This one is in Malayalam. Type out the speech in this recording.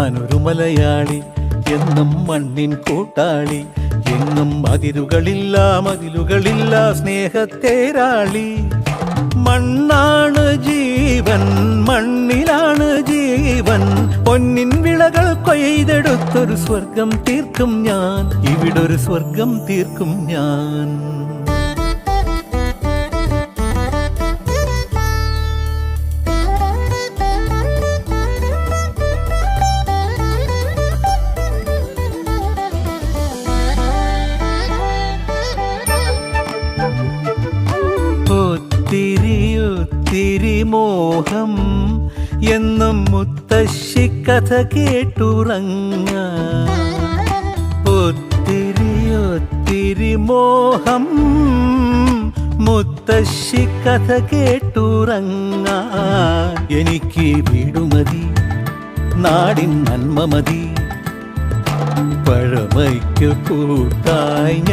ഞാനൊരു മലയാളി, എന്നും മണ്ണിൻ കൂട്ടാളി. എങ്ങും മതിലുകളില്ല സ്നേഹത്തേരാളി. മണ്ണാണ് ജീവൻ, മണ്ണിലാണ് ജീവൻ. പൊന്നിൻ വിളകൾ കൊയ്തെടുത്തൊരു സ്വർഗം തീർക്കും ഞാൻ, ഇവിടൊരു സ്വർഗം തീർക്കും ഞാൻ. ഒത്തിരി മോഹം എന്നും മുത്തശ്ശി കഥ കേട്ടുറങ്ങാൻ. ഒത്തിരി മോഹം മുത്തശ്ശി കഥ കേട്ടുറങ്ങാൻ. എനിക്ക് വീടുമതി, നാടിൻ നന്മ മതി, പഴമയ്ക്ക് കൂട്ടായി